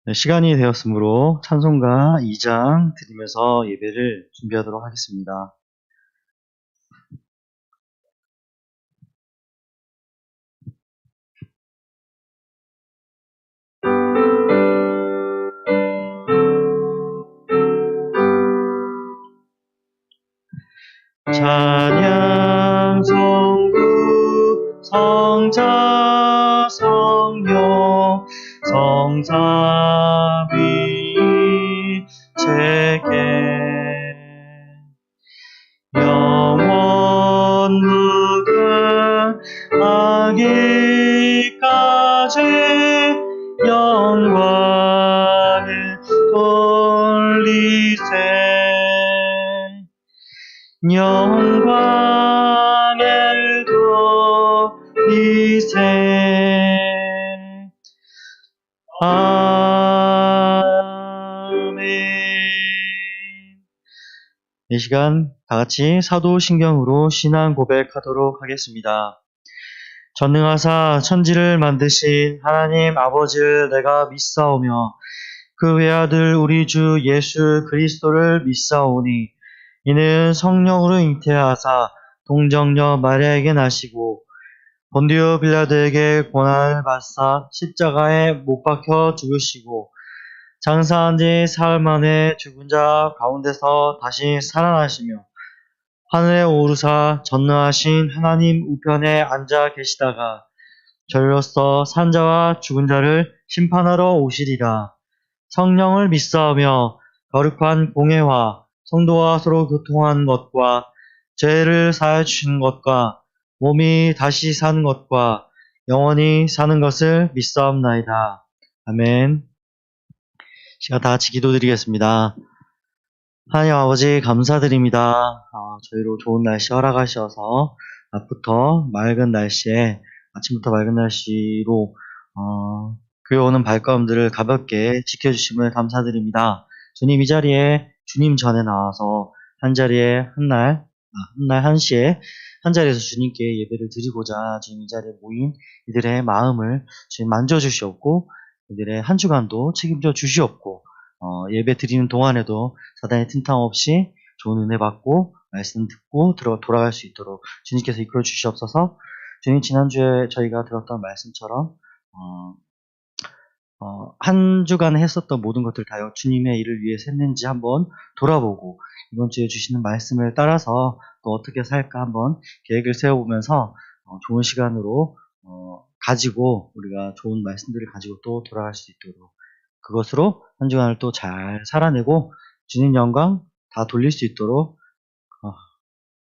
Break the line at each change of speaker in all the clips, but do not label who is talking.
네, 시간이 되었으므로 찬송가 2장 드리면서 예배를 준비하도록 하겠습니다. 찬양 성부 성자 성령 성삼위 제게 영원 무궁하기까지 영광을 돌리세 영광을 돌리세 아멘. 이 시간 다같이 사도신경으로 신앙 고백하도록 하겠습니다. 전능하사 천지를 만드신 하나님 아버지를 내가 믿사오며 그 외아들 우리 주 예수 그리스도를 믿사오니 이는 성령으로 잉태하사 동정녀 마리아에게 나시고 본디오 빌라도에게 고난을 받사 십자가에 못 박혀 죽으시고 장사한 지 사흘 만에 죽은 자 가운데서 다시 살아나시며 하늘에 오르사 전능하신 하나님 우편에 앉아 계시다가 저리로서 산 자와 죽은 자를 심판하러 오시리라. 성령을 믿사오며 거룩한 공회와 성도와 서로 교통한 것과 죄를 사하여 주시는 것과 몸이 다시 사는 것과 영원히 사는 것을 믿사옵나이다. 아멘. 시간 다 같이 기도드리겠습니다. 하나님 아버지 감사드립니다. 저희로 좋은 날씨 허락하셔서 낮부터 맑은 날씨에 아침부터 맑은 날씨로 교회 오는 발걸음들을 가볍게 지켜주심을 감사드립니다. 주님 이 자리에 주님 전에 나와서 한자리에 한 시에 한자리에서 주님께 예배를 드리고자 지금 이 자리에 모인 이들의 마음을 주님 만져주시옵고 이들의 한 주간도 책임져 주시옵고 예배 드리는 동안에도 사단의 틈탕 없이 좋은 은혜 받고 말씀 듣고 돌아갈 수 있도록 주님께서 이끌어 주시옵소서. 주님 지난주에 저희가 들었던 말씀처럼 한 주간 했었던 모든 것들 다 주님의 일을 위해서 했는지 한번 돌아보고 이번 주에 주시는 말씀을 따라서 또 어떻게 살까 한번 계획을 세워보면서 좋은 시간으로 가지고 우리가 좋은 말씀들을 가지고 또 돌아갈 수 있도록 그것으로 한 주간을 또 잘 살아내고 주님 영광 다 돌릴 수 있도록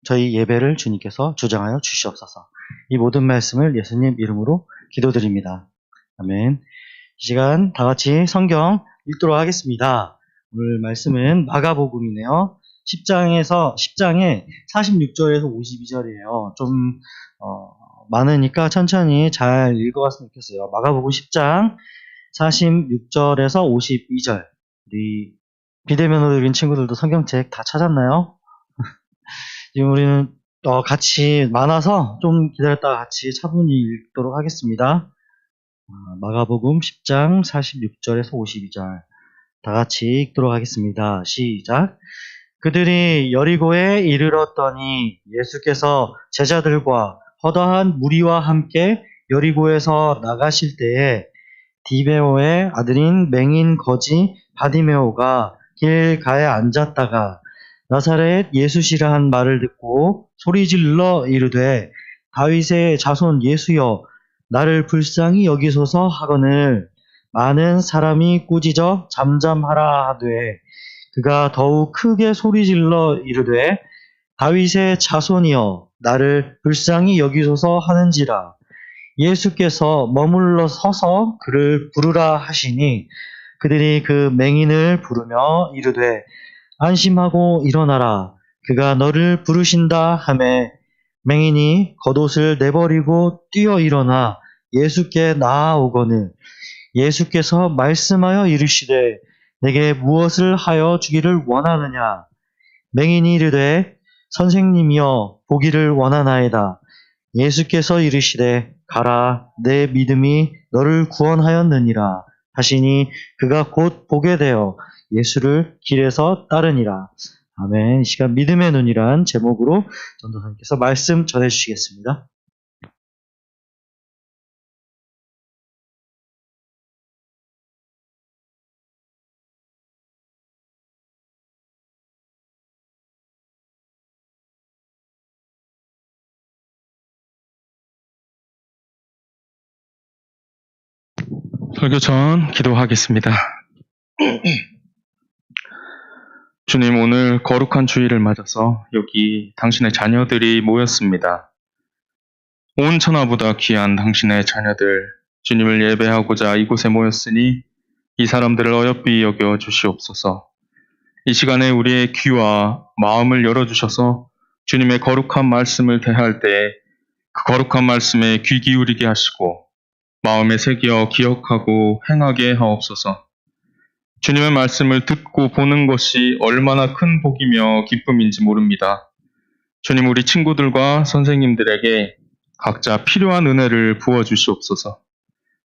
저희 예배를 주님께서 주장하여 주시옵소서. 이 모든 말씀을 예수님 이름으로 기도드립니다. 아멘. 이 시간 다 같이 성경 읽도록 하겠습니다. 오늘 말씀은 마가복음이네요. 10장에 46절에서 52절이에요. 좀 많으니까 천천히 잘 읽어갔으면 좋겠어요. 마가복음 10장 46절에서 52절. 우리 비대면으로 친구들도 성경책 다 찾았나요? 지금 우리는 같이 많아서 좀 기다렸다가 같이 차분히 읽도록 하겠습니다. 마가복음 10장 46절에서 52절 다 같이 읽도록 하겠습니다. 시작. 그들이 여리고에 이르렀더니 예수께서 제자들과 허다한 무리와 함께 여리고에서 나가실 때에 디베오의 아들인 맹인 거지 바디메오가 길가에 앉았다가 나사렛 예수시라 한 말을 듣고 소리질러 이르되 다윗의 자손 예수여 나를 불쌍히 여기소서 하거늘 많은 사람이 꾸짖어 잠잠하라 하되 그가 더욱 크게 소리질러 이르되 다윗의 자손이여 나를 불쌍히 여기소서 하는지라. 예수께서 머물러 서서 그를 부르라 하시니 그들이 그 맹인을 부르며 이르되 안심하고 일어나라 그가 너를 부르신다 하매 맹인이 겉옷을 내버리고 뛰어 일어나 예수께 나아오거늘 예수께서 말씀하여 이르시되 내게 무엇을 하여 주기를 원하느냐. 맹인이 이르되 선생님이여 보기를 원하나이다. 예수께서 이르시되 가라 내 믿음이 너를 구원하였느니라 하시니 그가 곧 보게 되어 예수를 길에서 따르니라. 아멘. 이 시간 믿음의 눈이란 제목으로 전도사님께서 말씀 전해주시겠습니다.
설교 전 기도하겠습니다. 주님, 오늘 거룩한 주일을 맞아서 여기 당신의 자녀들이 모였습니다. 온 천하보다 귀한 당신의 자녀들, 주님을 예배하고자 이곳에 모였으니 이 사람들을 어여삐 여겨 주시옵소서. 이 시간에 우리의 귀와 마음을 열어주셔서 주님의 거룩한 말씀을 대할 때 그 거룩한 말씀에 귀 기울이게 하시고 마음에 새겨 기억하고 행하게 하옵소서. 주님의 말씀을 듣고 보는 것이 얼마나 큰 복이며 기쁨인지 모릅니다. 주님, 우리 친구들과 선생님들에게 각자 필요한 은혜를 부어주시옵소서.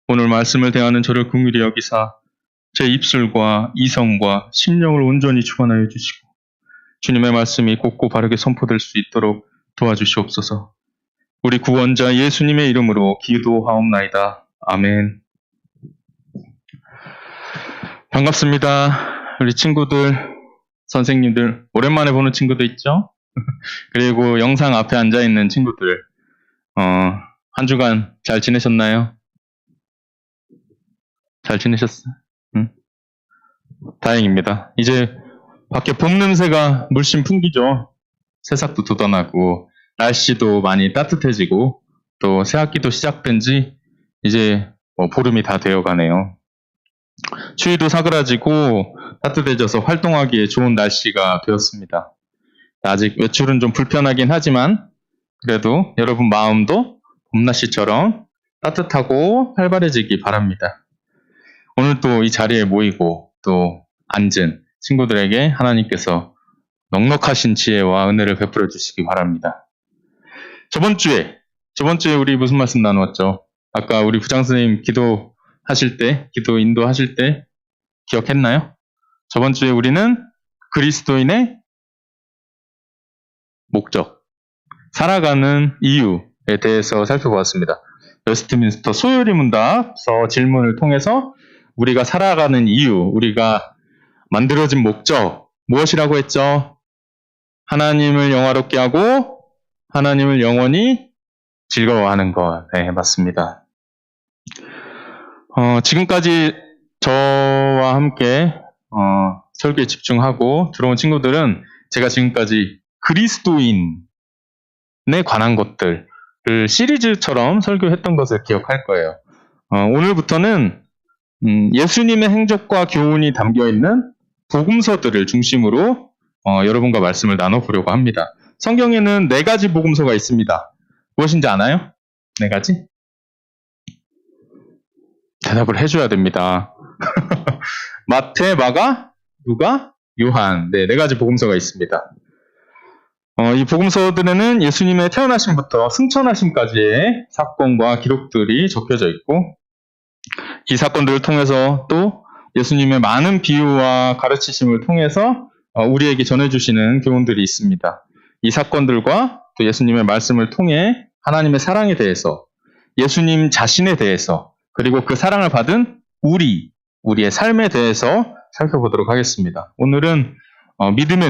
오늘 말씀을 대하는 저를 긍휼히 여기사 제 입술과 이성과 심령을 온전히 주관하여 주시고 주님의 말씀이 곧고 바르게 선포될 수 있도록 도와주시옵소서. 우리 구원자 예수님의 이름으로 기도하옵나이다. 아멘. 반갑습니다. 우리 친구들, 선생님들, 오랜만에 보는 친구도 있죠? 그리고 영상 앞에 앉아있는 친구들, 한 주간 잘 지내셨나요? 잘 지내셨어요? 응? 다행입니다. 이제 밖에 봄 냄새가 물씬 풍기죠? 새싹도 돋아나고, 날씨도 많이 따뜻해지고, 또 새학기도 시작된 지 이제 보름이 다 되어가네요. 추위도 사그라지고 따뜻해져서 활동하기에 좋은 날씨가 되었습니다. 아직 외출은 좀 불편하긴 하지만 그래도 여러분 마음도 봄날씨처럼 따뜻하고 활발해지기 바랍니다. 오늘 또 이 자리에 모이고 또 앉은 친구들에게 하나님께서 넉넉하신 지혜와 은혜를 베풀어 주시기 바랍니다. 저번 주에 우리 무슨 말씀 나누었죠? 아까 우리 부장선생님 기도 인도하실 때 기억했나요? 저번 주에 우리는 그리스도인의 목적, 살아가는 이유에 대해서 살펴보았습니다. 웨스트민스터 소요리 문답서 질문을 통해서 우리가 살아가는 이유, 우리가 만들어진 목적, 무엇이라고 했죠? 하나님을 영화롭게 하고 하나님을 영원히 즐거워하는 것. 네, 맞습니다. 지금까지 저와 함께 설교에 집중하고 들어온 친구들은 제가 지금까지 그리스도인에 관한 것들을 시리즈처럼 설교했던 것을 기억할 거예요. 오늘부터는 예수님의 행적과 교훈이 담겨있는 복음서들을 중심으로 여러분과 말씀을 나눠보려고 합니다. 성경에는 4가지 복음서가 있습니다. 무엇인지 아나요? 4가지? 대답을 해줘야 됩니다. 마태, 마가, 누가, 요한. 네, 4가지 복음서가 있습니다. 이 복음서들에는 예수님의 태어나심부터 승천하심까지의 사건과 기록들이 적혀져 있고, 이 사건들을 통해서 또 예수님의 많은 비유와 가르치심을 통해서 우리에게 전해주시는 교훈들이 있습니다. 이 사건들과 또 예수님의 말씀을 통해 하나님의 사랑에 대해서, 예수님 자신에 대해서, 그리고 그 사랑을 받은 우리의 삶에 대해서 살펴보도록 하겠습니다. 오늘은 믿음의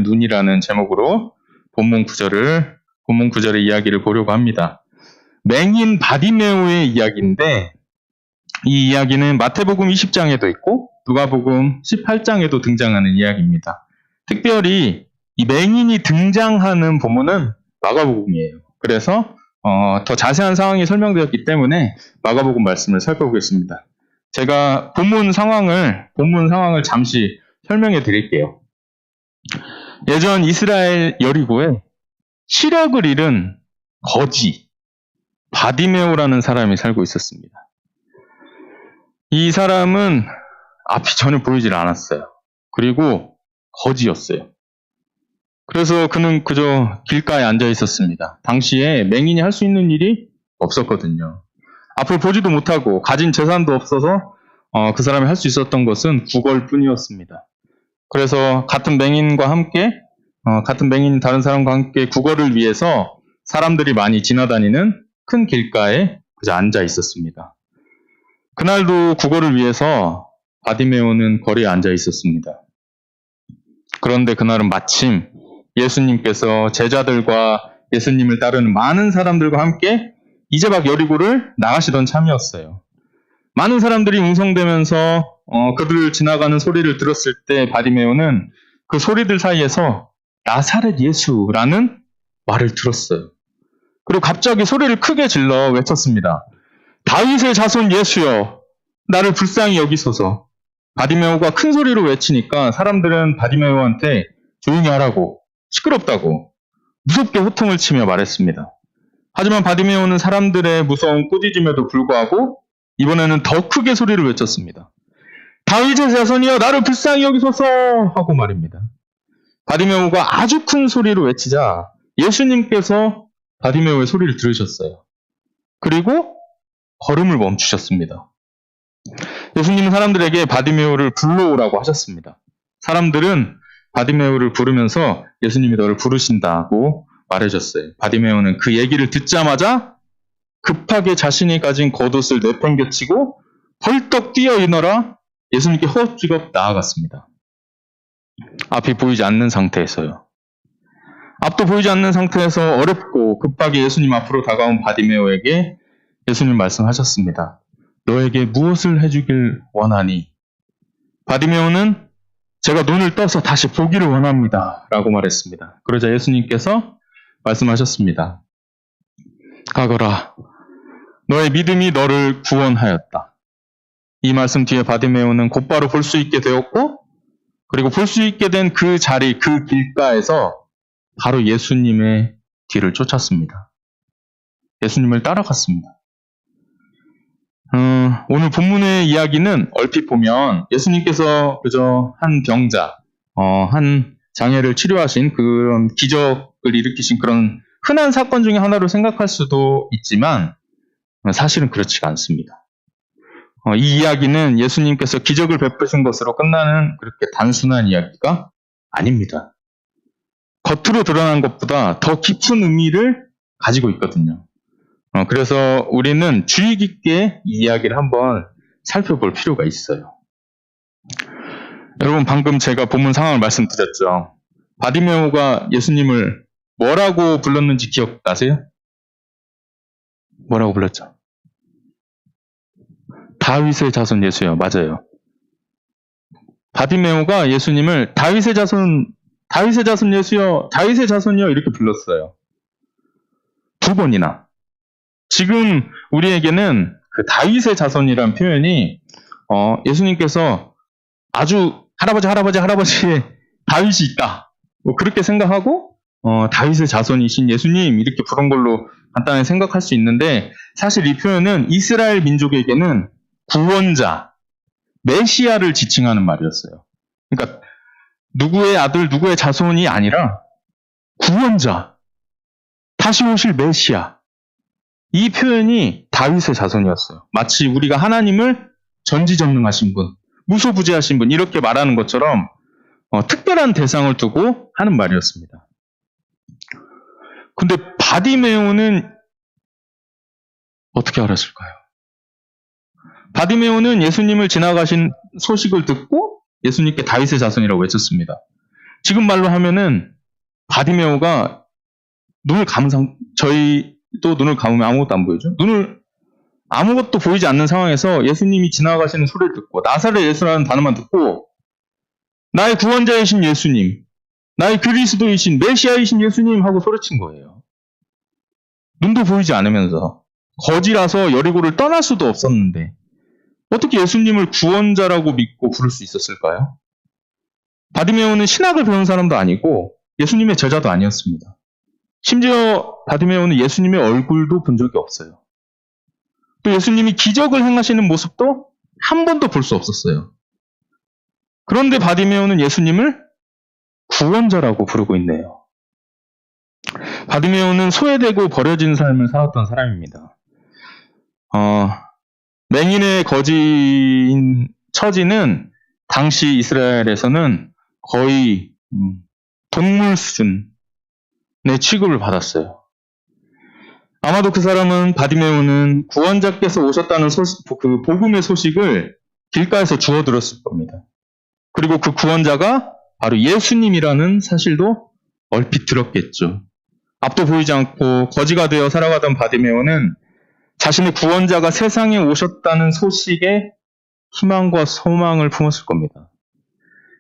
눈이라는 제목으로 본문 구절의 이야기를 보려고 합니다. 맹인 바디메오의 이야기인데, 이 이야기는 마태복음 20장에도 있고 누가복음 18장에도 등장하는 이야기입니다. 특별히 이 맹인이 등장하는 본문은 마가복음이에요. 그래서 더 자세한 상황이 설명되었기 때문에 마가복음 말씀을 살펴보겠습니다. 제가 본문 상황을 잠시 설명해 드릴게요. 예전 이스라엘 여리고에 시력을 잃은 거지 바디메오라는 사람이 살고 있었습니다. 이 사람은 앞이 전혀 보이질 않았어요. 그리고 거지였어요. 그래서 그는 그저 길가에 앉아 있었습니다. 당시에 맹인이 할 수 있는 일이 없었거든요. 앞을 보지도 못하고 가진 재산도 없어서 그 사람이 할 수 있었던 것은 구걸뿐이었습니다. 그래서 같은 맹인과 함께 같은 맹인 다른 사람과 함께 구걸을 위해서 사람들이 많이 지나다니는 큰 길가에 그저 앉아 있었습니다. 그날도 구걸을 위해서 바디메오는 거리에 앉아 있었습니다. 그런데 그날은 마침 예수님께서 제자들과 예수님을 따르는 많은 사람들과 함께 이제 막 여리고를 나가시던 참이었어요. 많은 사람들이 웅성대면서 그들을 지나가는 소리를 들었을 때 바디메오는 그 소리들 사이에서 나사렛 예수라는 말을 들었어요. 그리고 갑자기 소리를 크게 질러 외쳤습니다. 다윗의 자손 예수여, 나를 불쌍히 여기소서. 바디메오가 큰 소리로 외치니까 사람들은 바디메오한테 조용히 하라고, 시끄럽다고 무섭게 호통을 치며 말했습니다. 하지만 바디메오는 사람들의 무서운 꾸짖음에도 불구하고 이번에는 더 크게 소리를 외쳤습니다. 다윗의 자손이여, 나를 불쌍히 여기소서 하고 말입니다. 바디메오가 아주 큰 소리로 외치자 예수님께서 바디메오의 소리를 들으셨어요. 그리고 걸음을 멈추셨습니다. 예수님은 사람들에게 바디메오를 불러오라고 하셨습니다. 사람들은 바디메오를 부르면서 예수님이 너를 부르신다고 말해줬어요. 바디메오는 그 얘기를 듣자마자 급하게 자신이 가진 겉옷을 내팽개치고 벌떡 뛰어 일어나 예수님께 허겁지겁 나아갔습니다. 앞이 보이지 않는 상태에서요. 앞도 보이지 않는 상태에서 어렵고 급하게 예수님 앞으로 다가온 바디메오에게 예수님 말씀하셨습니다. 너에게 무엇을 해주길 원하니? 바디메오는 제가 눈을 떠서 다시 보기를 원합니다. 라고 말했습니다. 그러자 예수님께서 말씀하셨습니다. 가거라. 너의 믿음이 너를 구원하였다. 이 말씀 뒤에 바디메오는 곧바로 볼 수 있게 되었고, 그리고 볼 수 있게 된 그 자리, 그 길가에서 바로 예수님의 뒤를 쫓았습니다. 예수님을 따라갔습니다. 오늘 본문의 이야기는 얼핏 보면 예수님께서 그저 한 병자, 한 장애를 치료하신 그런 기적을 일으키신 그런 흔한 사건 중에 하나로 생각할 수도 있지만 사실은 그렇지가 않습니다. 이 이야기는 예수님께서 기적을 베푸신 것으로 끝나는 그렇게 단순한 이야기가 아닙니다. 겉으로 드러난 것보다 더 깊은 의미를 가지고 있거든요. 그래서 우리는 주의 깊게 이 이야기를 한번 살펴볼 필요가 있어요. 여러분, 방금 제가 본문 상황을 말씀드렸죠. 바디메오가 예수님을 뭐라고 불렀는지 기억나세요? 뭐라고 불렀죠? 다윗의 자손 예수요. 맞아요. 바디메오가 예수님을 다윗의 자손 예수요, 다윗의 자손이요 이렇게 불렀어요. 2번이나. 지금 우리에게는 그 다윗의 자손이라는 표현이 예수님께서 아주 할아버지의 다윗이 있다. 뭐 그렇게 생각하고 다윗의 자손이신 예수님 이렇게 부른 걸로 간단히 생각할 수 있는데, 사실 이 표현은 이스라엘 민족에게는 구원자, 메시아를 지칭하는 말이었어요. 그러니까 누구의 아들, 누구의 자손이 아니라 구원자, 다시 오실 메시아. 이 표현이 다윗의 자손이었어요. 마치 우리가 하나님을 전지전능하신 분, 무소부재하신 분 이렇게 말하는 것처럼 특별한 대상을 두고 하는 말이었습니다. 근데 바디메오는 어떻게 알았을까요? 바디메오는 예수님을 지나가신 소식을 듣고 예수님께 다윗의 자손이라고 외쳤습니다. 지금 말로 하면은 바디메오가 눈을 감은 저희도 눈을 감으면 아무것도 안 보이죠? 아무것도 보이지 않는 상황에서 예수님이 지나가시는 소리를 듣고 나사렛 예수라는 단어만 듣고 나의 구원자이신 예수님, 나의 그리스도이신 메시아이신 예수님 하고 소리친 거예요. 눈도 보이지 않으면서 거지라서 여리고를 떠날 수도 없었는데 어떻게 예수님을 구원자라고 믿고 부를 수 있었을까요? 바디메오는 신학을 배운 사람도 아니고 예수님의 제자도 아니었습니다. 심지어 바디메오는 예수님의 얼굴도 본 적이 없어요. 또 예수님이 기적을 행하시는 모습도 한 번도 볼 수 없었어요. 그런데 바디메오는 예수님을 구원자라고 부르고 있네요. 바디메오는 소외되고 버려진 삶을 살았던 사람입니다. 맹인의 거지인 처지는 당시 이스라엘에서는 거의 동물 수준의 취급을 받았어요. 아마도 그 사람은 바디메오는 구원자께서 오셨다는 그 복음의 소식을 길가에서 주워 들었을 겁니다. 그리고 그 구원자가 바로 예수님이라는 사실도 얼핏 들었겠죠. 앞도 보이지 않고 거지가 되어 살아가던 바디메오는 자신의 구원자가 세상에 오셨다는 소식에 희망과 소망을 품었을 겁니다.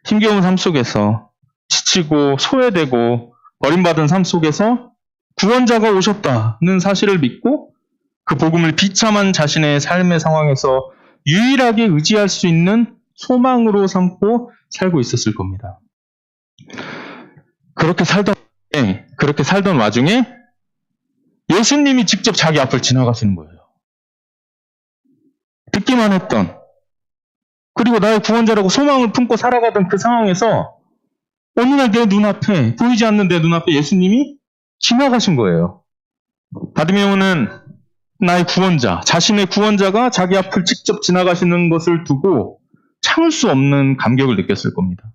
힘겨운 삶 속에서 지치고 소외되고 버림받은 삶 속에서 구원자가 오셨다는 사실을 믿고 그 복음을 비참한 자신의 삶의 상황에서 유일하게 의지할 수 있는 소망으로 삼고 살고 있었을 겁니다. 그렇게 살던 와중에 예수님이 직접 자기 앞을 지나가시는 거예요. 듣기만 했던, 그리고 나의 구원자라고 소망을 품고 살아가던 그 상황에서 어느 날 내 눈앞에, 보이지 않는 내 눈앞에 예수님이 지나가신 거예요. 바디메오는 나의 구원자, 자신의 구원자가 자기 앞을 직접 지나가시는 것을 두고 참을 수 없는 감격을 느꼈을 겁니다.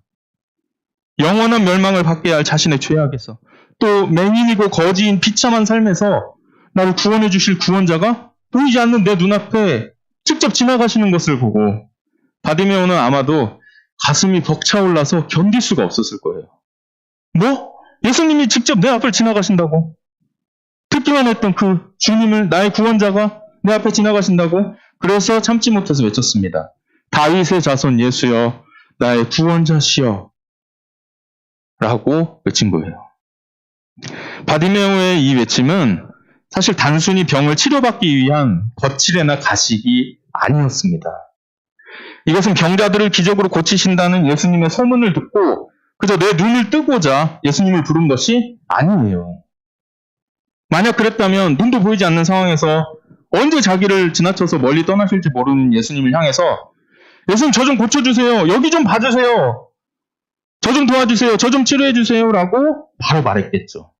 영원한 멸망을 받게 할 자신의 죄악에서, 또 맹인이고 거지인 비참한 삶에서 나를 구원해 주실 구원자가 보이지 않는 내 눈앞에 직접 지나가시는 것을 보고 바디메오는 아마도 가슴이 벅차올라서 견딜 수가 없었을 거예요. 뭐? 예수님이 직접 내 앞을 지나가신다고? 듣기만 했던 그 주님을, 나의 구원자가 내 앞에 지나가신다고? 그래서 참지 못해서 외쳤습니다. 다윗의 자손 예수여, 나의 구원자시여 라고 외친 거예요. 바디메오의 이 외침은 사실 단순히 병을 치료받기 위한 거칠애나 가식이 아니었습니다. 이것은 병자들을 기적으로 고치신다는 예수님의 소문을 듣고 그저 내 눈을 뜨고자 예수님을 부른 것이 아니에요. 만약 그랬다면 눈도 보이지 않는 상황에서 언제 자기를 지나쳐서 멀리 떠나실지 모르는 예수님을 향해서 예수님 저 좀 고쳐주세요. 여기 좀 봐주세요. 저 좀 도와주세요. 저 좀 치료해주세요. 라고 바로 말했겠죠.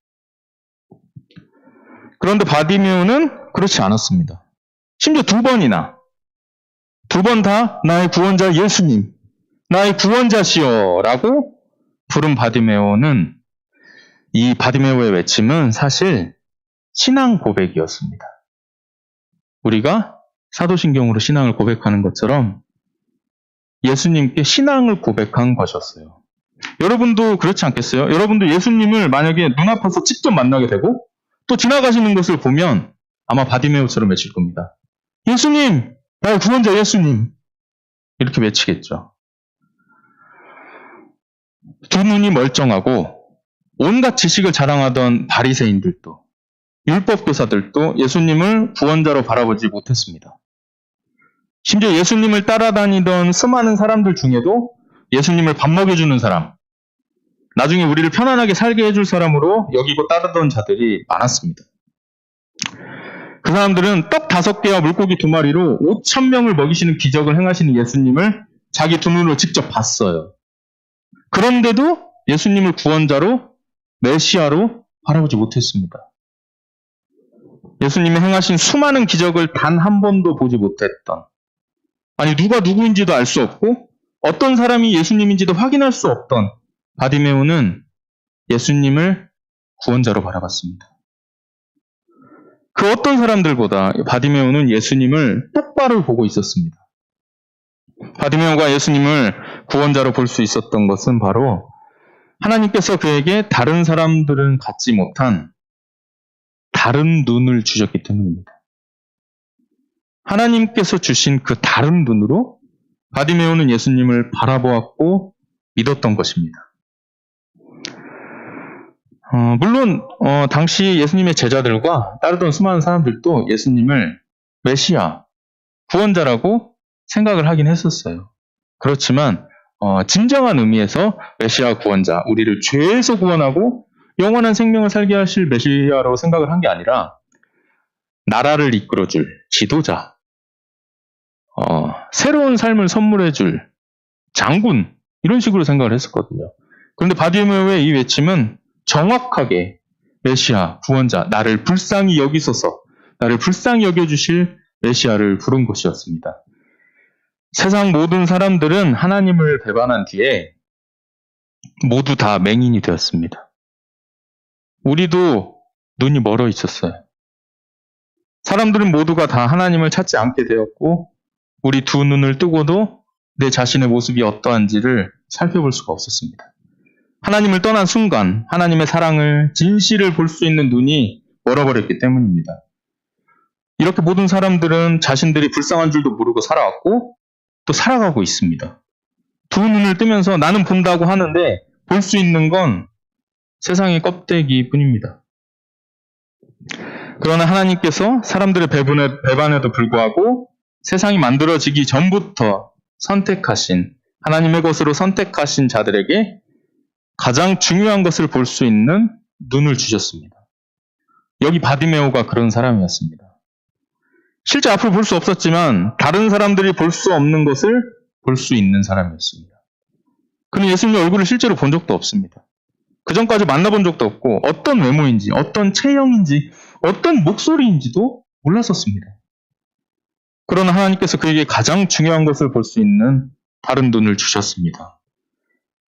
그런데 바디메오는 그렇지 않았습니다. 심지어 두 번 다 나의 구원자 예수님, 나의 구원자시여 라고 부른 바디메오는, 이 바디메오의 외침은 사실 신앙 고백이었습니다. 우리가 사도신경으로 신앙을 고백하는 것처럼 예수님께 신앙을 고백한 것이었어요. 여러분도 그렇지 않겠어요? 여러분도 예수님을 만약에 눈앞에서 직접 만나게 되고 또 지나가시는 것을 보면 아마 바디메오처럼 외칠 겁니다. 예수님! 나의 구원자 예수님! 이렇게 외치겠죠. 두 눈이 멀쩡하고 온갖 지식을 자랑하던 바리새인들도, 율법교사들도 예수님을 구원자로 바라보지 못했습니다. 심지어 예수님을 따라다니던 수많은 사람들 중에도 예수님을 밥 먹여주는 사람, 나중에 우리를 편안하게 살게 해줄 사람으로 여기고 따르던 자들이 많았습니다. 그 사람들은 떡 5개와 물고기 2마리로 5,000명을 먹이시는 기적을 행하시는 예수님을 자기 두 눈으로 직접 봤어요. 그런데도 예수님을 구원자로, 메시아로 바라보지 못했습니다. 예수님이 행하신 수많은 기적을 단 한 번도 보지 못했던, 아니 누가 누구인지도 알 수 없고 어떤 사람이 예수님인지도 확인할 수 없던 바디메오는 예수님을 구원자로 바라봤습니다. 그 어떤 사람들보다 바디메오는 예수님을 똑바로 보고 있었습니다. 바디메오가 예수님을 구원자로 볼 수 있었던 것은 바로 하나님께서 그에게 다른 사람들은 갖지 못한 다른 눈을 주셨기 때문입니다. 하나님께서 주신 그 다른 눈으로 바디메오는 예수님을 바라보았고 믿었던 것입니다. 물론 당시 예수님의 제자들과 따르던 수많은 사람들도 예수님을 메시아, 구원자라고 생각을 하긴 했었어요. 그렇지만 진정한 의미에서 메시아 구원자, 우리를 죄에서 구원하고 영원한 생명을 살게 하실 메시아라고 생각을 한 게 아니라 나라를 이끌어줄 지도자, 새로운 삶을 선물해줄 장군, 이런 식으로 생각을 했었거든요. 그런데 바디메오의 이 외침은 정확하게 메시아, 구원자, 나를 불쌍히 여기소서, 나를 불쌍히 여겨주실 메시아를 부른 것이었습니다. 세상 모든 사람들은 하나님을 배반한 뒤에 모두 다 맹인이 되었습니다. 우리도 눈이 멀어 있었어요. 사람들은 모두가 다 하나님을 찾지 않게 되었고, 우리 두 눈을 뜨고도 내 자신의 모습이 어떠한지를 살펴볼 수가 없었습니다. 하나님을 떠난 순간 하나님의 사랑을, 진실을 볼 수 있는 눈이 멀어버렸기 때문입니다. 이렇게 모든 사람들은 자신들이 불쌍한 줄도 모르고 살아왔고 또 살아가고 있습니다. 두 눈을 뜨면서 나는 본다고 하는데 볼 수 있는 건 세상의 껍데기뿐입니다. 그러나 하나님께서 사람들의 배반에도 불구하고 세상이 만들어지기 전부터 선택하신, 하나님의 것으로 선택하신 자들에게 가장 중요한 것을 볼 수 있는 눈을 주셨습니다. 여기 바디메오가 그런 사람이었습니다. 실제 앞으로 볼 수 없었지만 다른 사람들이 볼 수 없는 것을 볼 수 있는 사람이었습니다. 그는 예수님의 얼굴을 실제로 본 적도 없습니다. 그 전까지 만나본 적도 없고 어떤 외모인지, 어떤 체형인지, 어떤 목소리인지도 몰랐었습니다. 그러나 하나님께서 그에게 가장 중요한 것을 볼 수 있는 다른 눈을 주셨습니다.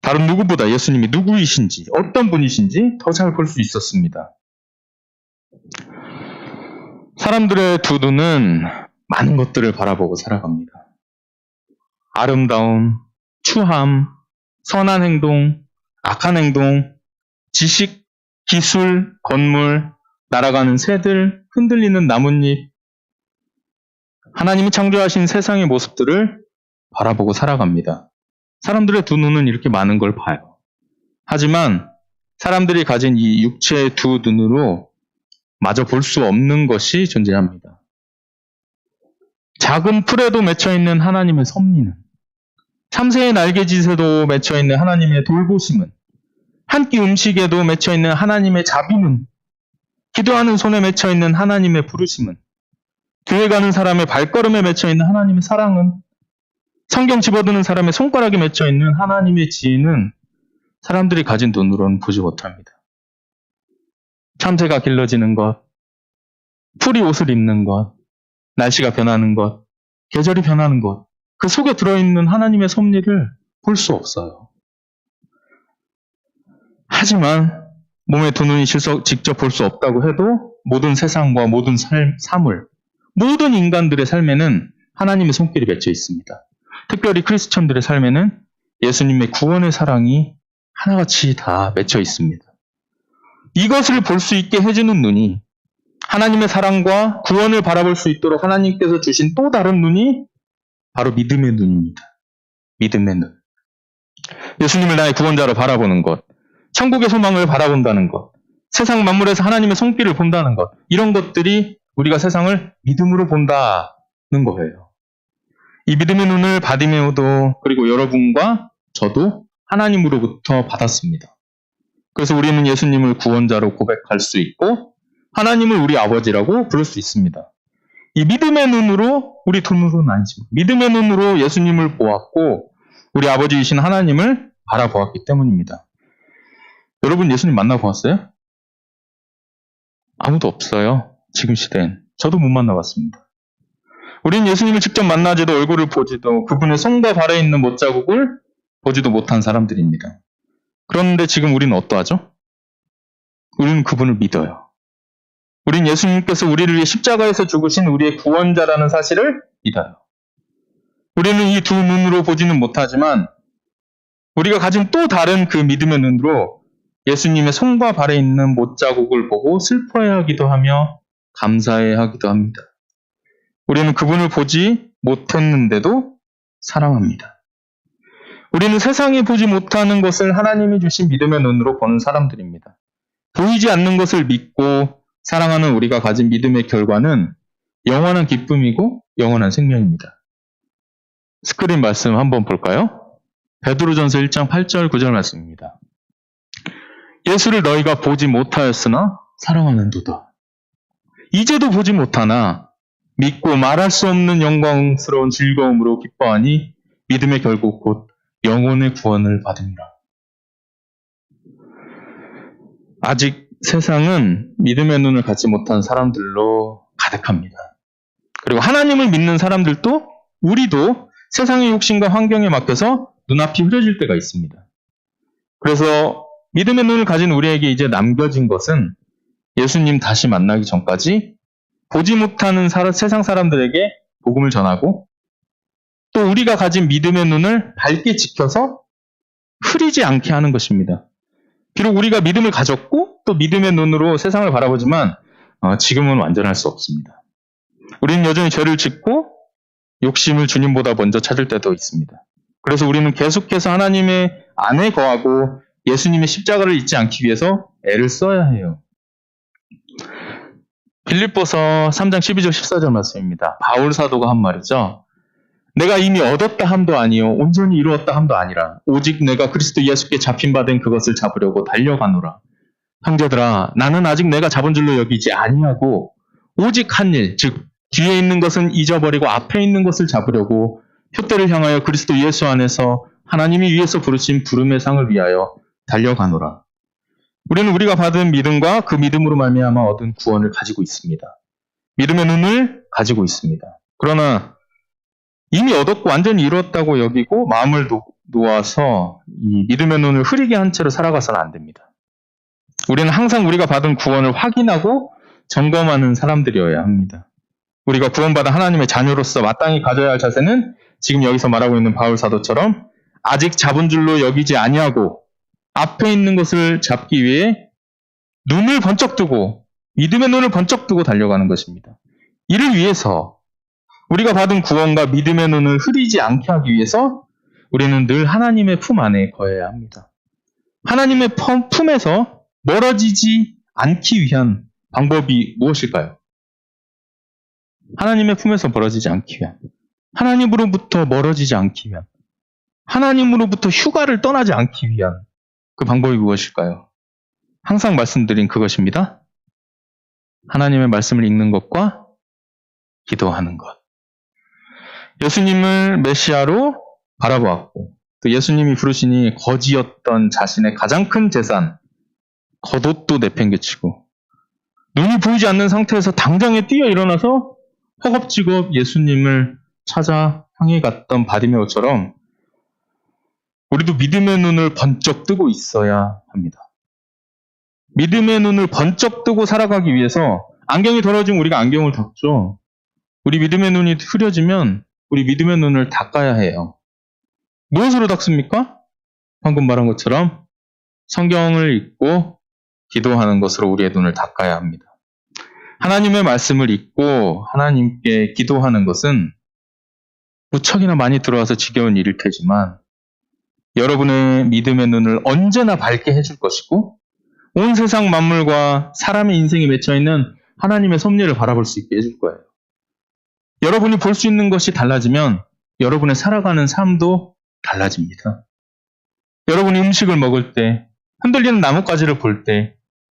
다른 누구보다 예수님이 누구이신지, 어떤 분이신지 더 잘 볼 수 있었습니다. 사람들의 두 눈은 많은 것들을 바라보고 살아갑니다. 아름다움, 추함, 선한 행동, 악한 행동, 지식, 기술, 건물, 날아가는 새들, 흔들리는 나뭇잎, 하나님이 창조하신 세상의 모습들을 바라보고 살아갑니다. 사람들의 두 눈은 이렇게 많은 걸 봐요. 하지만 사람들이 가진 이 육체의 두 눈으로 마저 볼 수 없는 것이 존재합니다. 작은 풀에도 맺혀있는 하나님의 섭리는, 참새의 날개짓에도 맺혀있는 하나님의 돌보심은, 한 끼 음식에도 맺혀있는 하나님의 자비는, 기도하는 손에 맺혀있는 하나님의 부르심은, 교회 가는 사람의 발걸음에 맺혀있는 하나님의 사랑은, 성경 집어드는 사람의 손가락에 맺혀있는 하나님의 지혜는 사람들이 가진 눈으로는 보지 못합니다. 참새가 길러지는 것, 풀이 옷을 입는 것, 날씨가 변하는 것, 계절이 변하는 것, 그 속에 들어있는 하나님의 섭리를 볼 수 없어요. 하지만 몸의 두 눈이 직접 볼 수 없다고 해도 모든 세상과 모든 사물, 모든 인간들의 삶에는 하나님의 손길이 맺혀 있습니다. 특별히 크리스천들의 삶에는 예수님의 구원의 사랑이 하나같이 다 맺혀 있습니다. 이것을 볼 수 있게 해주는 눈이, 하나님의 사랑과 구원을 바라볼 수 있도록 하나님께서 주신 또 다른 눈이 바로 믿음의 눈입니다. 믿음의 눈. 예수님을 나의 구원자로 바라보는 것, 천국의 소망을 바라본다는 것, 세상 만물에서 하나님의 손길을 본다는 것, 이런 것들이 우리가 세상을 믿음으로 본다는 거예요. 이 믿음의 눈을 바디메오도, 그리고 여러분과 저도 하나님으로부터 받았습니다. 그래서 우리는 예수님을 구원자로 고백할 수 있고 하나님을 우리 아버지라고 부를 수 있습니다. 이 믿음의 눈으로, 우리 두 눈으로는 아니지만 믿음의 눈으로 예수님을 보았고 우리 아버지이신 하나님을 바라보았기 때문입니다. 여러분 예수님 만나보았어요? 아무도 없어요. 지금 시대엔. 저도 못 만나봤습니다. 우리는 예수님을 직접 만나지도 얼굴을 보지도 그분의 손과 발에 있는 못자국을 보지도 못한 사람들입니다. 그런데 지금 우리는 어떠하죠? 우리는 그분을 믿어요. 우린 예수님께서 우리를 위해 십자가에서 죽으신 우리의 구원자라는 사실을 믿어요. 우리는 이 두 눈으로 보지는 못하지만 우리가 가진 또 다른 그 믿음의 눈으로 예수님의 손과 발에 있는 못자국을 보고 슬퍼해야 하기도 하며 감사해야 하기도 합니다. 우리는 그분을 보지 못했는데도 사랑합니다. 우리는 세상이 보지 못하는 것을 하나님이 주신 믿음의 눈으로 보는 사람들입니다. 보이지 않는 것을 믿고 사랑하는 우리가 가진 믿음의 결과는 영원한 기쁨이고 영원한 생명입니다. 스크린 말씀 한번 볼까요? 베드로전서 1장 8절 9절 말씀입니다. 예수를 너희가 보지 못하였으나 사랑하는도다. 이제도 보지 못하나 믿고 말할 수 없는 영광스러운 즐거움으로 기뻐하니 믿음의 결국 곧 영혼의 구원을 받으리라. 아직 세상은 믿음의 눈을 갖지 못한 사람들로 가득합니다. 그리고 하나님을 믿는 사람들도 우리도 세상의 욕심과 환경에 맡겨서 눈앞이 흐려질 때가 있습니다. 그래서 믿음의 눈을 가진 우리에게 이제 남겨진 것은 예수님 다시 만나기 전까지 보지 못하는 세상 사람들에게 복음을 전하고 또 우리가 가진 믿음의 눈을 밝게 지켜서 흐리지 않게 하는 것입니다. 비록 우리가 믿음을 가졌고 또 믿음의 눈으로 세상을 바라보지만 지금은 완전할 수 없습니다. 우리는 여전히 죄를 짓고 욕심을 주님보다 먼저 찾을 때도 있습니다. 그래서 우리는 계속해서 하나님의 안에 거하고 예수님의 십자가를 잊지 않기 위해서 애를 써야 해요. 빌립보서 3장 12절 14절 말씀입니다. 바울 사도가 한 말이죠. 내가 이미 얻었다 함도 아니요 온전히 이루었다 함도 아니라 오직 내가 그리스도 예수께 잡힌 바 된 그것을 잡으려고 달려가노라. 형제들아 나는 아직 내가 잡은 줄로 여기지 아니하고 오직 한 일 즉 뒤에 있는 것은 잊어버리고 앞에 있는 것을 잡으려고 표대를 향하여 그리스도 예수 안에서 하나님이 위에서 부르신 부름의 상을 위하여 달려가노라. 우리는 우리가 받은 믿음과 그 믿음으로 말미암아 얻은 구원을 가지고 있습니다. 믿음의 눈을 가지고 있습니다. 그러나 이미 얻었고 완전히 이루었다고 여기고 마음을 놓아서 이 믿음의 눈을 흐리게 한 채로 살아가서는 안 됩니다. 우리는 항상 우리가 받은 구원을 확인하고 점검하는 사람들이어야 합니다. 우리가 구원받은 하나님의 자녀로서 마땅히 가져야 할 자세는 지금 여기서 말하고 있는 바울 사도처럼 아직 잡은 줄로 여기지 아니하고 앞에 있는 것을 잡기 위해 눈을 번쩍 뜨고 믿음의 눈을 번쩍 뜨고 달려가는 것입니다. 이를 위해서 우리가 받은 구원과 믿음의 눈을 흐리지 않게 하기 위해서 우리는 늘 하나님의 품 안에 거해야 합니다. 하나님의 품에서 멀어지지 않기 위한 방법이 무엇일까요? 하나님의 품에서 멀어지지 않기 위한, 하나님으로부터 멀어지지 않기 위한, 하나님으로부터 휴가를 떠나지 않기 위한 그 방법이 무엇일까요? 항상 말씀드린 그것입니다. 하나님의 말씀을 읽는 것과 기도하는 것. 예수님을 메시아로 바라보았고 또 예수님이 부르시니 거지였던 자신의 가장 큰 재산, 겉옷도 내팽개치고 눈이 보이지 않는 상태에서 당장에 뛰어 일어나서 허겁지겁 예수님을 찾아 향해 갔던 바디메오처럼 우리도 믿음의 눈을 번쩍 뜨고 있어야 합니다. 믿음의 눈을 번쩍 뜨고 살아가기 위해서 안경이 더러워지면 우리가 안경을 닦죠. 우리 믿음의 눈이 흐려지면 우리 믿음의 눈을 닦아야 해요. 무엇으로 닦습니까? 방금 말한 것처럼 성경을 읽고 기도하는 것으로 우리의 눈을 닦아야 합니다. 하나님의 말씀을 읽고 하나님께 기도하는 것은 무척이나 많이 들어와서 지겨운 일일 테지만 여러분의 믿음의 눈을 언제나 밝게 해줄 것이고 온 세상 만물과 사람의 인생에 맺혀있는 하나님의 섭리를 바라볼 수 있게 해줄 거예요. 여러분이 볼 수 있는 것이 달라지면 여러분의 살아가는 삶도 달라집니다. 여러분이 음식을 먹을 때, 흔들리는 나뭇가지를 볼 때,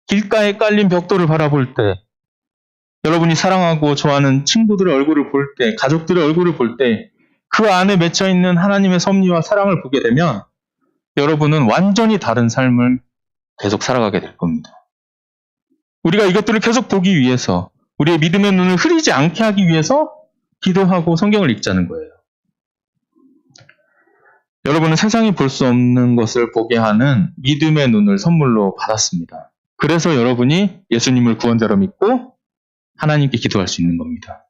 길가에 깔린 벽돌을 바라볼 때, 여러분이 사랑하고 좋아하는 친구들의 얼굴을 볼 때, 가족들의 얼굴을 볼 때, 그 안에 맺혀있는 하나님의 섭리와 사랑을 보게 되면 여러분은 완전히 다른 삶을 계속 살아가게 될 겁니다. 우리가 이것들을 계속 보기 위해서 우리의 믿음의 눈을 흐리지 않게 하기 위해서 기도하고 성경을 읽자는 거예요. 여러분은 세상이 볼 수 없는 것을 보게 하는 믿음의 눈을 선물로 받았습니다. 그래서 여러분이 예수님을 구원자로 믿고 하나님께 기도할 수 있는 겁니다.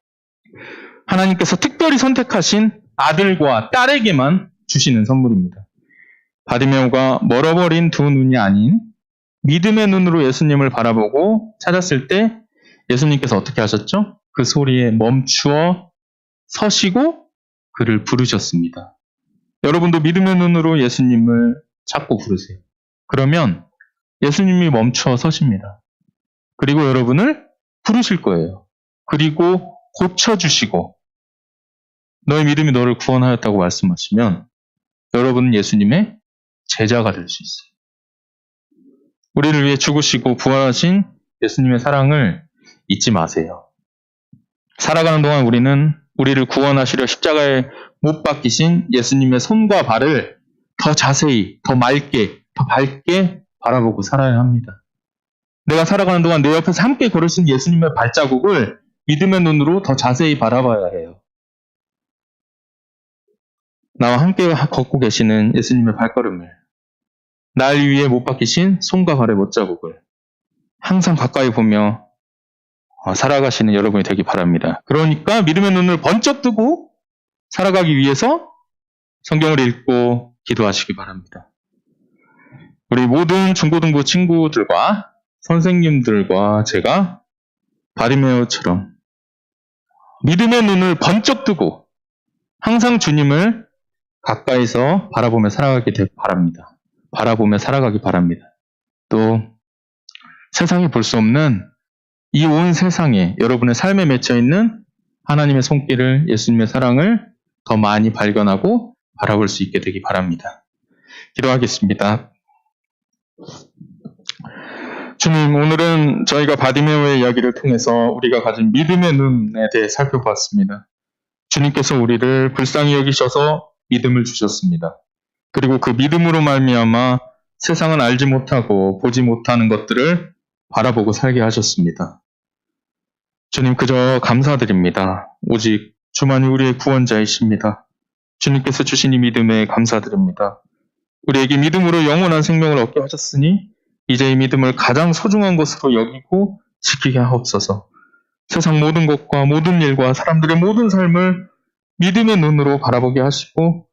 하나님께서 특별히 선택하신 아들과 딸에게만 주시는 선물입니다. 바디메오가 멀어버린 두 눈이 아닌 믿음의 눈으로 예수님을 바라보고 찾았을 때 예수님께서 어떻게 하셨죠? 그 소리에 멈추어 서시고 그를 부르셨습니다. 여러분도 믿음의 눈으로 예수님을 찾고 부르세요. 그러면 예수님이 멈추어 서십니다. 그리고 여러분을 부르실 거예요. 그리고 고쳐주시고 너의 믿음이 너를 구원하였다고 말씀하시면 여러분은 예수님의 제자가 될 수 있어요. 우리를 위해 죽으시고 부활하신 예수님의 사랑을 잊지 마세요. 살아가는 동안 우리는 우리를 구원하시려 십자가에 못 박히신 예수님의 손과 발을 더 자세히, 더 맑게, 더 밝게 바라보고 살아야 합니다. 내가 살아가는 동안 내 옆에서 함께 걸으신 예수님의 발자국을 믿음의 눈으로 더 자세히 바라봐야 해요. 나와 함께 걷고 계시는 예수님의 발걸음을, 날 위에 못 박히신 손과 발의 못자국을 항상 가까이 보며 살아가시는 여러분이 되기 바랍니다. 그러니까 믿음의 눈을 번쩍 뜨고 살아가기 위해서 성경을 읽고 기도하시기 바랍니다. 우리 모든 중고등부 친구들과 선생님들과 제가 바리메오처럼 믿음의 눈을 번쩍 뜨고 항상 주님을 가까이서 바라보며 살아가기 바랍니다. 바라보며 살아가기 바랍니다. 또 세상이 볼 수 없는 이 온 세상에 여러분의 삶에 맺혀 있는 하나님의 손길을, 예수님의 사랑을 더 많이 발견하고 바라볼 수 있게 되기 바랍니다. 기도하겠습니다. 주님, 오늘은 저희가 바디메오의 이야기를 통해서 우리가 가진 믿음의 눈에 대해 살펴보았습니다. 주님께서 우리를 불쌍히 여기셔서 믿음을 주셨습니다. 그리고 그 믿음으로 말미암아 세상은 알지 못하고 보지 못하는 것들을 바라보고 살게 하셨습니다. 주님, 그저 감사드립니다. 오직 주만이 우리의 구원자이십니다. 주님께서 주신 이 믿음에 감사드립니다. 우리에게 믿음으로 영원한 생명을 얻게 하셨으니 이제 이 믿음을 가장 소중한 것으로 여기고 지키게 하옵소서. 세상 모든 것과 모든 일과 사람들의 모든 삶을 믿음의 눈으로 바라보게 하시고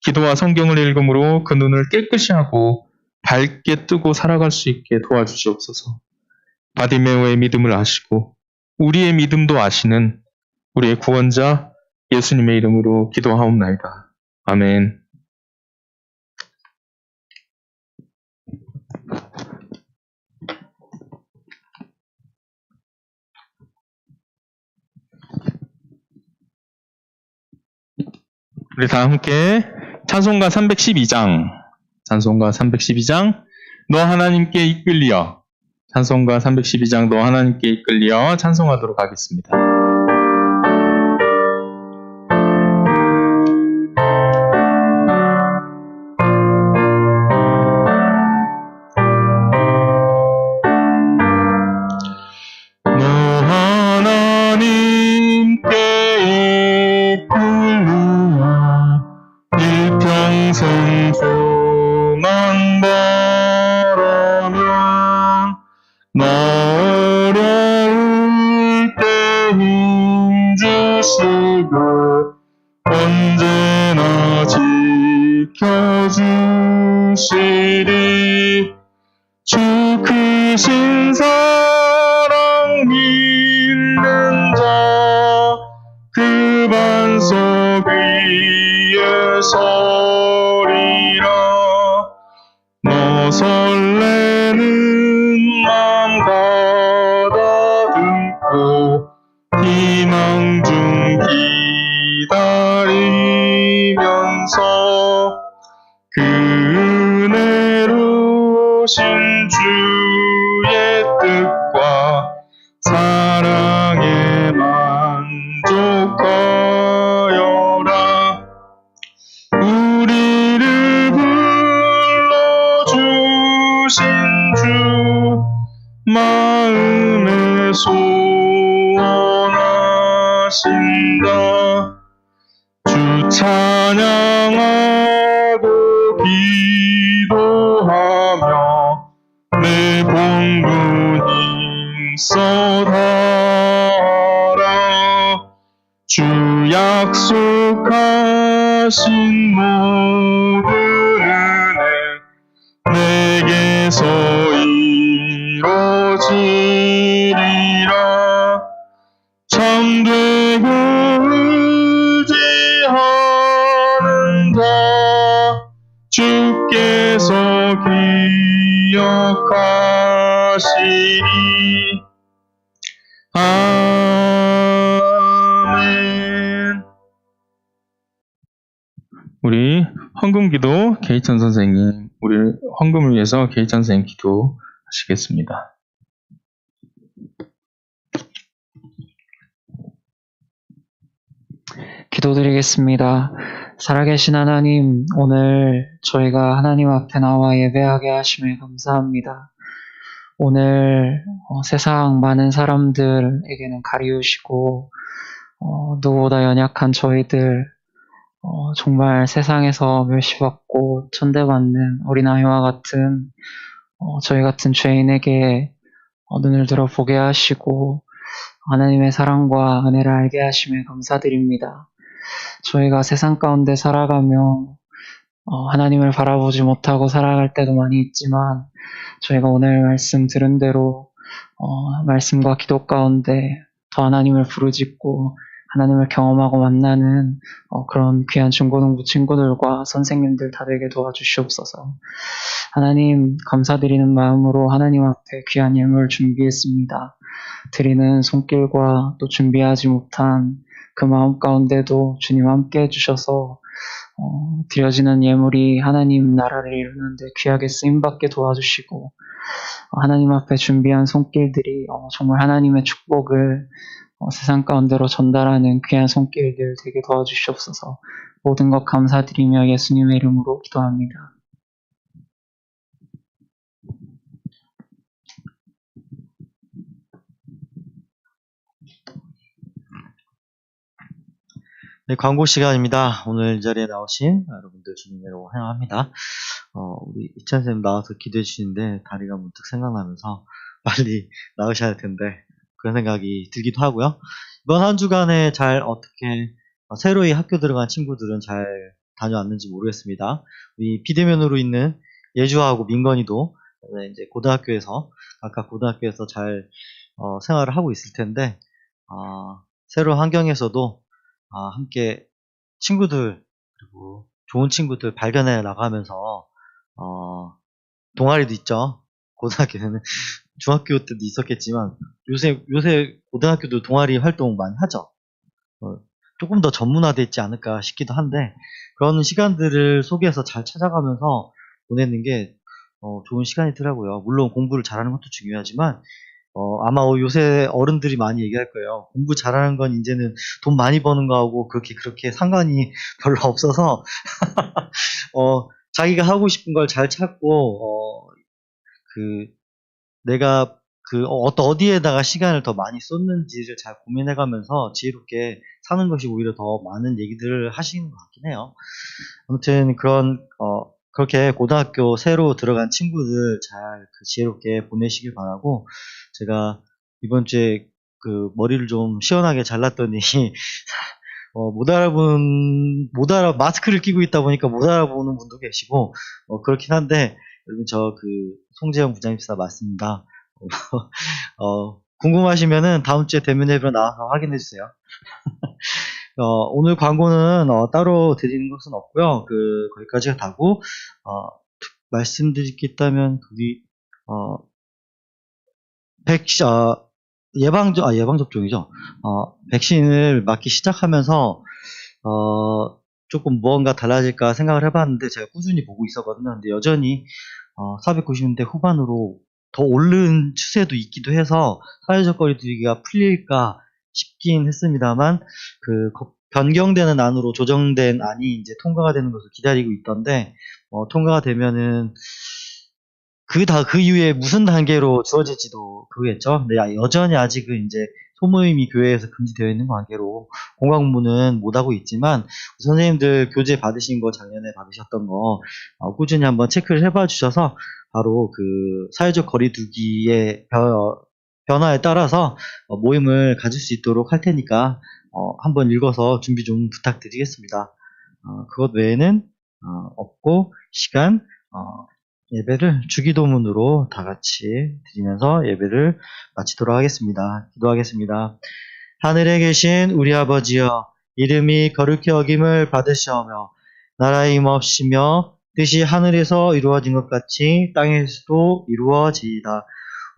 기도와 성경을 읽음으로 그 눈을 깨끗이 하고 밝게 뜨고 살아갈 수 있게 도와주시옵소서. 바디메오의 믿음을 아시고 우리의 믿음도 아시는 우리의 구원자 예수님의 이름으로 기도하옵나이다. 아멘. 우리 다 함께 찬송가 312장, 너 하나님께 이끌리어, 찬송가 312장 너 하나님께 이끌리어 찬송하도록 하겠습니다. 언제나 지켜주시리. 주 크신 사랑 믿는 자 그 반석 위에 서리라. 너 설레는 맘 가다듬고 희망 중 기다리면서 그 은혜로신 주의 뜻과 사랑에 만족하여라. 우리를 불러주신 주 마음에 소원하신다. 주 찬양하고 기도하며 내 본분 힘써하라. 주 약속하신 모든 은혜 내게서 이루어지리라. 참되고 의지하는다. 주께서 기억하시리. 아멘. 우리 헌금기도 계희천 선생님, 우리 헌금을 위해서 계희천 선생님 기도하시겠습니다.
기도드리겠습니다. 살아계신 하나님, 오늘 저희가 하나님 앞에 나와 예배하게 하심에 감사합니다. 오늘 세상 많은 사람들에게는 가리우시고 누구보다 연약한 저희들 정말 세상에서 멸시받고 천대받는 어린아이와 같은 저희 같은 죄인에게 눈을 들어 보게 하시고 하나님의 사랑과 은혜를 알게 하심에 감사드립니다. 저희가 세상 가운데 살아가며 하나님을 바라보지 못하고 살아갈 때도 많이 있지만 저희가 오늘 말씀 들은 대로 말씀과 기도 가운데 더 하나님을 부르짖고 하나님을 경험하고 만나는 그런 귀한 중고등부 친구들과 선생님들 다 되게 도와주시옵소서. 하나님 감사드리는 마음으로 하나님 앞에 귀한 예물 준비했습니다. 드리는 손길과 또 준비하지 못한 그 마음 가운데도 주님 함께 해주셔서 드려지는 예물이 하나님 나라를 이루는데 귀하게 쓰임받게 도와주시고 하나님 앞에 준비한 손길들이 정말 하나님의 축복을 세상 가운데로 전달하는 귀한 손길들 되게 도와주시옵소서. 모든 것 감사드리며 예수님의 이름으로 기도합니다.
네, 광고 시간입니다. 오늘 이 자리에 나오신 여러분들 주님으로 환영합니다. 우리 이찬 쌤 나와서 기도해 주시는데 다리가 문득 생각나면서 빨리 나으셔야 할 텐데 그런 생각이 들기도 하고요. 이번 한 주간에 잘 어떻게 새로이 학교 들어간 친구들은 잘 다녀왔는지 모르겠습니다. 우리 비대면으로 있는 예주하고 민건이도 이제 고등학교에서 각각 고등학교에서 잘 생활을 하고 있을 텐데 새로운 환경에서도 함께 친구들 그리고 좋은 친구들 발견해 나가면서 동아리도 있죠. 고등학교에는 중학교 때도 있었겠지만 요새 고등학교도 동아리 활동 많이 하죠. 조금 더 전문화되어 있지 않을까 싶기도 한데 그런 시간들을 속에서 잘 찾아가면서 보내는 게 좋은 시간이더라고요. 물론 공부를 잘하는 것도 중요하지만 아마 요새 어른들이 많이 얘기할 거예요. 공부 잘하는 건 이제는 돈 많이 버는 거하고 그렇게 상관이 별로 없어서 자기가 하고 싶은 걸 잘 찾고 내가 어디에다가 시간을 더 많이 쏟는지를 잘 고민해가면서 지혜롭게 사는 것이 오히려 더 많은 얘기들을 하시는 것 같긴 해요. 아무튼 그렇게 고등학교 새로 들어간 친구들 잘 지혜롭게 보내시길 바라고 제가 이번 주에 머리를 좀 시원하게 잘랐더니 마스크를 끼고 있다 보니까 못 알아보는 분도 계시고 그렇긴 한데 여러분 송재영 부장님사 맞습니다. 궁금하시면은 다음 주에 대면 예배로 나와서 확인해 주세요. 오늘 광고는 따로 드리는 것은 없고요. 거기까지가 다고 말씀드릴 게 있다면 예방접종이죠. 백신을 맞기 시작하면서 조금 무언가 달라질까 생각을 해봤는데 제가 꾸준히 보고 있었거든요. 근데 여전히 490년대 후반으로 더 오른 추세도 있기도 해서 사회적 거리두기가 풀릴까 싶긴 했습니다만 변경되는 안으로 조정된 안이 이제 통과가 되는 것을 기다리고 있던데 통과가 되면은 그 이후에 무슨 단계로 주어질지도 그겠죠. 근데 여전히 아직은 이제 소모임이 교회에서 금지되어 있는 관계로 공강부는 못하고 있지만 선생님들 교재 받으신 거 작년에 받으셨던 거 꾸준히 한번 체크를 해봐 주셔서 바로 사회적 거리두기의 변화에 따라서 모임을 가질 수 있도록 할 테니까 한번 읽어서 준비 좀 부탁드리겠습니다. 그것 외에는 없고 시간 예배를 주기도문으로 다 같이 드리면서 예배를 마치도록 하겠습니다. 기도하겠습니다. 하늘에 계신 우리 아버지여, 이름이 거룩히 여김을 받으시오며 나라의 임옵시며 뜻이 하늘에서 이루어진 것 같이 땅에서도 이루어지이다.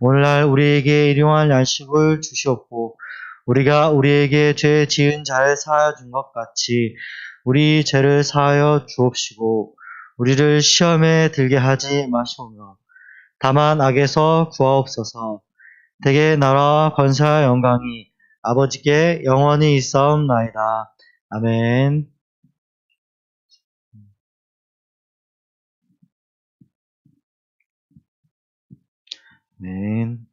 오늘날 우리에게 일용할 양식을 주시옵고 우리가 우리에게 죄 지은 자를 사하여 준 것 같이 우리 죄를 사하여 주옵시고 우리를 시험에 들게 하지 마시오며 다만 악에서 구하옵소서. 대개 나라와 권세와 영광이 아버지께 영원히 있사옵나이다. 아멘. 아멘.